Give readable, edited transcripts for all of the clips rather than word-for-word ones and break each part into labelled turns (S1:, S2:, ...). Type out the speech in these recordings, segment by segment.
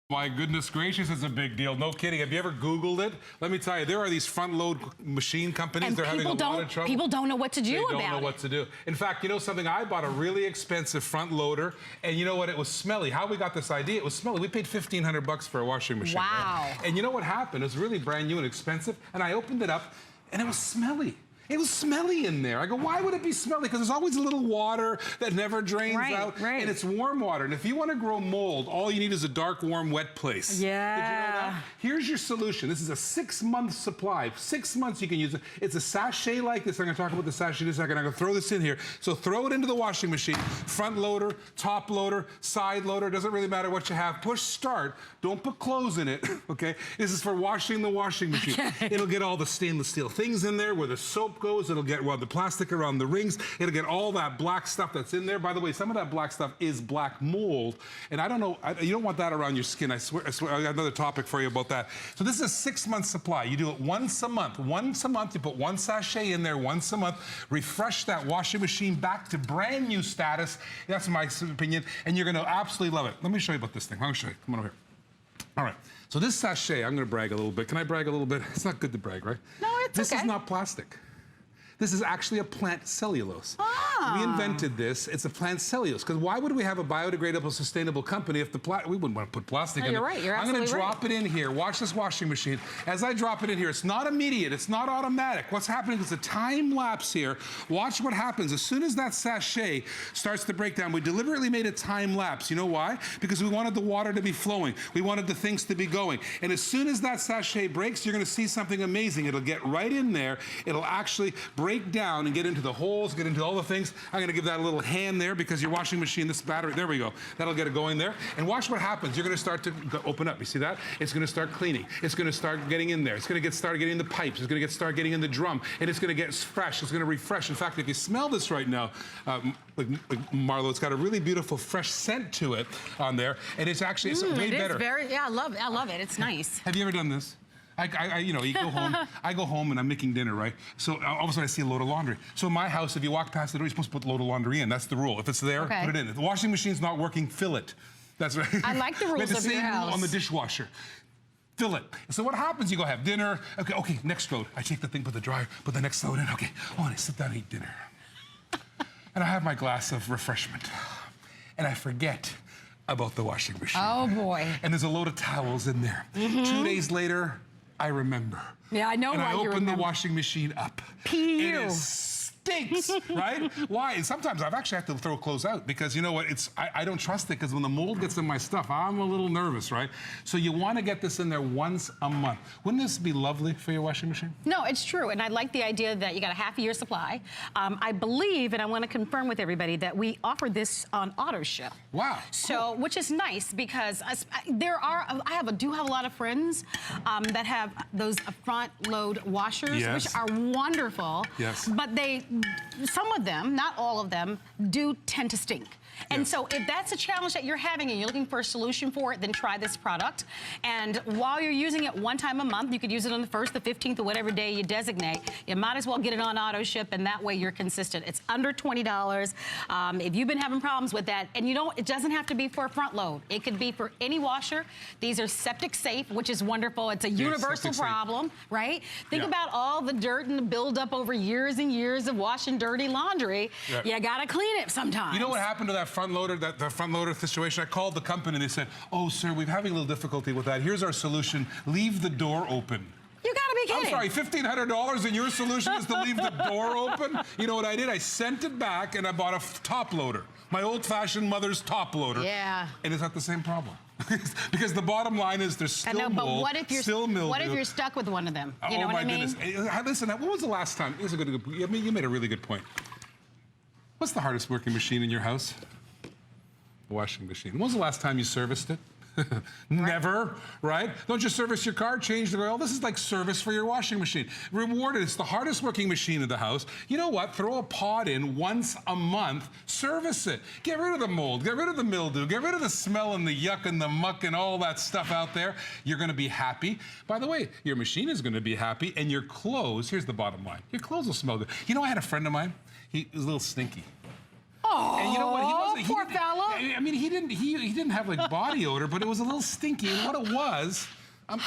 S1: My goodness gracious, it's a big deal. No kidding. Have you ever Googled it? Let me tell you, there are these front-load machine companies.
S2: And
S1: they're having a lot of trouble.
S2: People don't know what to do about it.
S1: They don't know what to do. In fact, you know something? I bought a really expensive front loader, and you know what? It was smelly. How we got this idea? It was smelly. We paid $1,500 for a washing machine.
S2: Wow.
S1: Right? And you know what happened? It was really brand new and expensive, and I opened it up, and it was smelly. It was smelly in there. I go, why would it be smelly? Because there's always a little water that never drains out.
S2: Right.
S1: And it's warm water. And if you want to grow mold, all you need is a dark, warm, wet place.
S2: Yeah.
S1: Did you know that? Here's your solution. This is a 6-month supply. 6 months you can use it. It's a sachet like this. I'm going to talk about the sachet in a second. I'm going to throw this in here. So throw it into the washing machine. Front loader, top loader, side loader. Doesn't really matter what you have. Push start. Don't put clothes in it, okay? This is for washing the washing machine. Okay. It'll get all the stainless steel things in there where the soap goes. It'll get the plastic around the rings. It'll get all that black stuff that's in there. By the way, some of that black stuff is black mold. And I don't know, you don't want that around your skin. I swear, I got another topic for you about that. So this is a 6-month supply. You do it once a month. Once a month, you put one sachet in there once a month. Refresh that washing machine back to brand new status. That's my opinion. And you're going to absolutely love it. Let me show you about this thing. I'm going to show you. Come on over here. All right, so this sachet, I'm gonna brag a little bit. Can I brag a little bit? It's not good to brag, right?
S2: No, it's
S1: This
S2: okay.
S1: is not plastic. This is actually a plant cellulose.
S2: Ah.
S1: We invented this. It's a plant cellulose. Because why would we have a biodegradable, sustainable company if we wouldn't want to put plastic in it?
S2: You're right. You're
S1: I'm going
S2: absolutely
S1: to drop it in here. Watch this washing machine. As I drop it in here, it's not immediate. It's not automatic. What's happening is a time lapse here. Watch what happens. As soon as that sachet starts to break down, we deliberately made a time lapse. You know why? Because we wanted the water to be flowing. We wanted the things to be going. And as soon as that sachet breaks, you're going to see something amazing. It'll get right in there. It'll actually break down and get into the holes, get into all the things. I'm going to give that a little hand there because your washing machine, this battery, there we go. That'll get it going there. And watch what happens. You're going to start to open up. You see that? It's going to start cleaning. It's going to start getting in there. It's going to start getting in the pipes. It's going to start getting in the drum. And it's going to get fresh. It's going to refresh. In fact, if you smell this right now, like Marlo, it's got a really beautiful fresh scent to it on there. And it's actually it's way better.
S2: Yeah, I love it. It's nice.
S1: Have you ever done this? You know, you go home, I go home and I'm making dinner, right? So all of a sudden I see a load of laundry. So in my house, if you walk past the door, you're supposed to put a load of laundry in. That's the rule. If it's there, put it in. If the washing machine's not working, fill it. That's right.
S2: I like the rules of your house.
S1: Rule on the dishwasher. Fill it. So what happens? You go have dinner. Okay, next load. I take the thing, put the dryer, put the next load in. Okay, and I sit down and eat dinner. And I have my glass of refreshment. And I forget about the washing machine.
S2: Oh boy.
S1: And there's a load of towels in there. 2 days later, I remember.
S2: Yeah, I know why you remember. And I open the
S1: washing machine up.
S2: Pew.
S1: And it stinks, right? Why? And sometimes I've actually had to throw clothes out because you know what? I don't trust it because when the mold gets in my stuff, I'm a little nervous, right? So you want to get this in there once a month. Wouldn't this be lovely for your washing machine?
S2: No, it's true. And I like the idea that you got a half-a-year supply. I believe, and I want to confirm with everybody, that we offer this on auto ship.
S1: Wow.
S2: So, which is nice because I do have a lot of friends that have those front load washers, which are wonderful.
S1: Yes.
S2: But some of them, not all of them, do tend to stink. And so if that's a challenge that you're having and you're looking for a solution for it, then try this product. And while you're using it one time a month, you could use it on the 1st, the 15th, or whatever day you designate. You might as well get it on auto ship, and that way you're consistent. It's under $20. If you've been having problems with that, and it doesn't have to be for a front load. It could be for any washer. These are septic safe, which is wonderful. It's a universal problem, right? Think about all the dirt and the buildup over years and years of washing dirty laundry. You gotta clean it sometimes.
S1: You know what happened to that front loader, the front loader situation? I called the company and they said, oh, sir, we're having a little difficulty with that. Here's our solution. Leave the door open.
S2: You gotta be kidding.
S1: I'm sorry, $1,500 and your solution is to leave the door open? You know what I did? I sent it back and I bought a top loader. My old-fashioned mother's top loader.
S2: Yeah.
S1: And it's not the same problem. Because the bottom line is there's still mold,
S2: but what if you're stuck with one of them? You know what I mean?
S1: Goodness. Listen, what was the last time? Here's a good, you made a really good point. What's the hardest working machine in your house? Washing machine. When was the last time you serviced it? Never, right? Don't you service your car, change the oil? This is like service for your washing machine. Rewarded. It's the hardest working machine in the house. You know what? Throw a pod in once a month. Service it. Get rid of the mold. Get rid of the mildew. Get rid of the smell and the yuck and the muck and all that stuff out there. You're going to be happy. By the way, your machine is going to be happy, and your clothes, here's the bottom line. Your clothes will smell good. You know, I had a friend of mine. He was a little stinky.
S2: Oh,
S1: and you know what? He wasn't.
S2: poor fella.
S1: I mean, he didn't have like body odor, but it was a little stinky. And what it was, I'm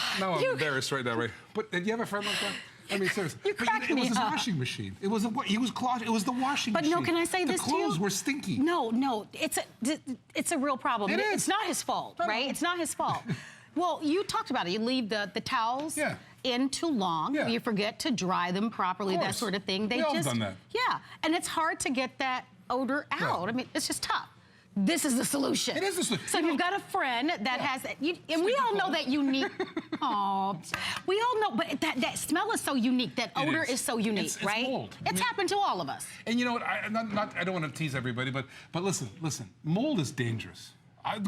S1: embarrassed right now, right? But did you have a friend like that? I mean, seriously.
S2: You cracked me
S1: It was his
S2: up.
S1: washing machine. It was the washing
S2: But
S1: machine.
S2: no, can I say this to you?
S1: The clothes were stinky.
S2: No, it's a real problem.
S1: It is.
S2: It's not his fault, right? It's not his fault. Well, you talked about it. You leave the towels in too long.
S1: Yeah.
S2: You forget to dry them properly, that
S1: course.
S2: sort of thing.
S1: We all have done that.
S2: Yeah, and it's hard to get that odor out. I mean, it's just tough. This is the solution.
S1: It is the solution.
S2: So if you've got a friend that has, and we all know that unique. Oh, we all know, but that smell is so unique. That odor is so unique,
S1: it's
S2: right?
S1: mold.
S2: It's happened to all of us.
S1: And you know what? I don't want to tease everybody, but listen. Mold is dangerous.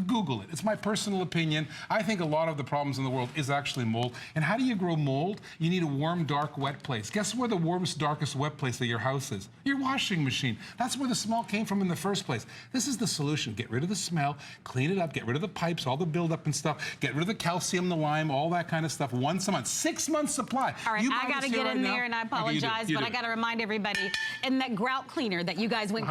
S1: Google it. It's my personal opinion. I think a lot of the problems in the world is actually mold. And how do you grow mold? You need a warm, dark, wet place. Guess where the warmest, darkest, wet place of your house is? Your washing machine. That's where the smell came from in the first place. This is the solution. Get rid of the smell, clean it up, get rid of the pipes, all the buildup and stuff, get rid of the calcium, the lime, all that kind of stuff once a month. 6 months supply.
S2: All right, I got to get in there, and I apologize, but I got to remind everybody, in that grout cleaner that you guys went